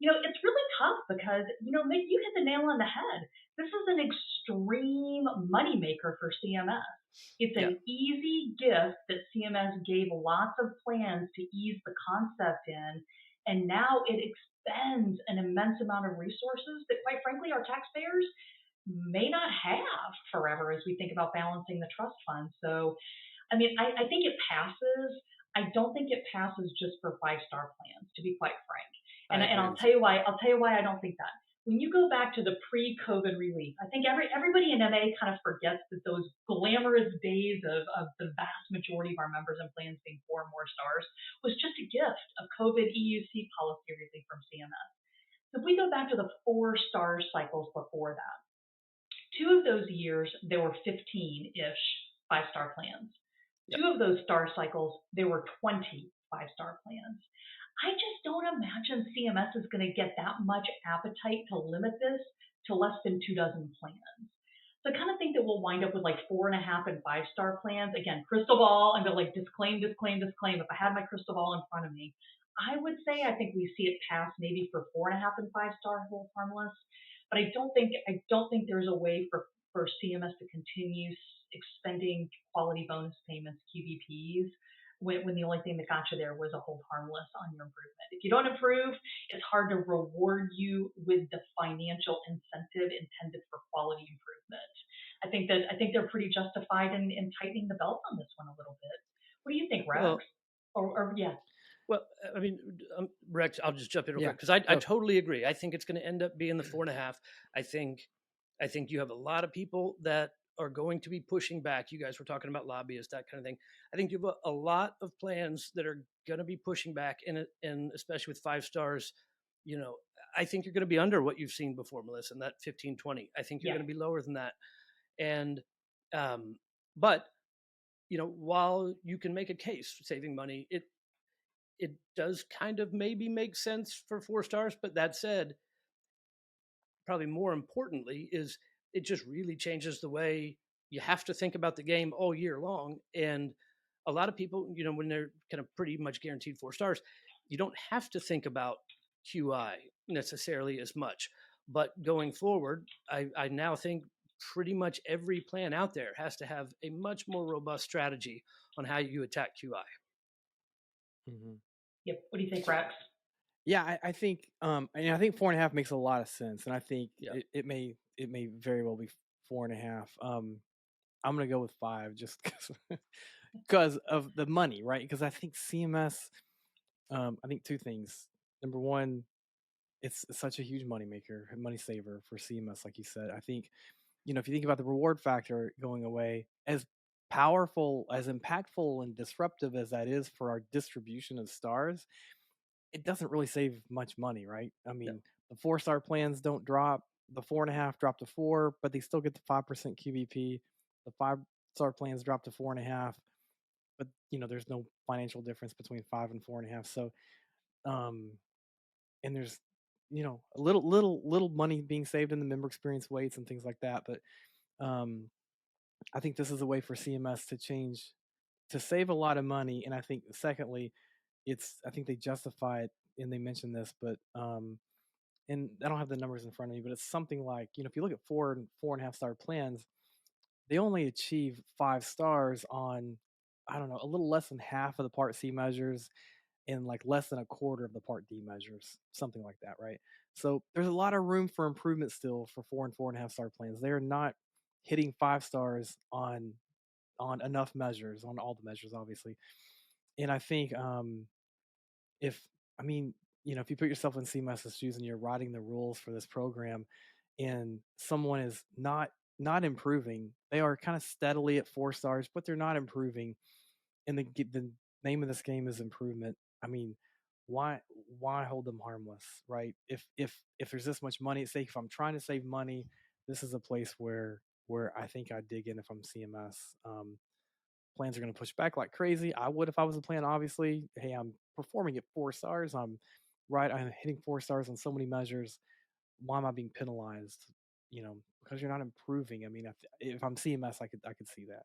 It's really tough because, Mick, you hit the nail on the head. This is an extreme moneymaker for CMS. It's Yeah. an easy gift that CMS gave lots of plans to ease the concept in, and now it expends an immense amount of resources that, quite frankly, our taxpayers may not have forever as we think about balancing the trust fund. So, I mean, I think it passes. I don't think it passes just for five-star plans, to be quite frank. I And agree I'll with tell you. you why. I'll tell you why I don't think that. When you go back to the pre-COVID relief, I think everybody in MA kind of forgets that those glamorous days of the vast majority of our members and plans being 4 or more stars was just a gift of COVID EUC policy relief from CMS. So if we go back to the 4 star cycles before that, 2 of those years there were 15-ish five-star plans. Yep. 2 of those star cycles there were 20 five-star plans. I just don't imagine CMS is going to get that much appetite to limit this to less than 2 dozen plans. So I kind of think that we'll wind up with like 4.5 and five-star plans. Again, crystal ball, I'm going to like disclaim, disclaim, disclaim. If I had my crystal ball in front of me, I would say I think we see it pass maybe for 4.5 and five-star hold harmless. But I don't think there's a way for CMS to continue expending quality bonus payments, QBPs, when the only thing that got you there was a hold harmless on your improvement. If you don't improve, it's hard to reward you with the financial incentive intended for quality improvement. I think they're pretty justified in tightening the belt on this one a little bit. What do you think, Rex? Well, Or yeah, well, I mean, Rex, I'll just jump in real Yeah. quick because I Go. totally agree. I think it's going to end up being the 4.5. I think, I think you have a lot of people that are going to be pushing back. You guys were talking about lobbyists, that kind of thing. I think you have a lot of plans that are going to be pushing back, and especially with five stars. I think you're going to be under what you've seen before, Melissa, in that 15-20. I think you're yeah, going to be lower than that, and but while you can make a case for saving money, it does kind of maybe make sense for 4 stars. But that said, probably more importantly, is it just really changes the way you have to think about the game all year long. And a lot of people, when they're kind of pretty much guaranteed 4 stars, you don't have to think about QI necessarily as much. But going forward, I now think pretty much every plan out there has to have a much more robust strategy on how you attack QI. Hmm. yep. What do you think, Rex? Yeah, I think I think 4.5 makes a lot of sense, and I think Yeah. it may very well be 4.5. I'm gonna go with 5 just because of the money, right? Because I think CMS. I think two things. Number one, it's such a huge money maker, money saver for CMS, like you said. I think if you think about the reward factor going away, as powerful, as impactful, and disruptive as that is for our distribution of stars, it doesn't really save much money, right? I Yeah. mean, the 4 star plans don't drop. The 4.5 drop to 4, but they still get the 5% QBP. The 5 star plans drop to 4.5, but there's no financial difference between 5 and 4.5. So, um, and there's a little money being saved in the member experience weights and things like that. But um, I think this is a way for CMS to save a lot of money. And I think secondly, I think they justify it, and they mentioned this, but and I don't have the numbers in front of me, but it's something like, if you look at 4 and 4.5 star plans, they only achieve 5 stars on, I don't know, a little less than half of the Part C measures and like less than a quarter of the Part D measures, something like that, right? So there's a lot of room for improvement still for 4 and 4.5 star plans. They are not hitting 5 stars on enough measures, on all the measures, obviously. And I think if I mean, if you put yourself in CMS's shoes and you're writing the rules for this program, and someone is not improving, they are kind of steadily at 4 stars, but they're not improving, and the name of this game is improvement. I mean, why why hold them harmless, right? If there's this much money at stake, if I'm trying to save money, this is a place where I think I dig in if I'm CMS. Plans are going to push back like crazy. I would if I was a plan. Obviously, hey, I'm performing at 4 stars. I'm hitting 4 stars on so many measures. Why am I being penalized? Because you're not improving. I mean, if I'm CMS, I could see that.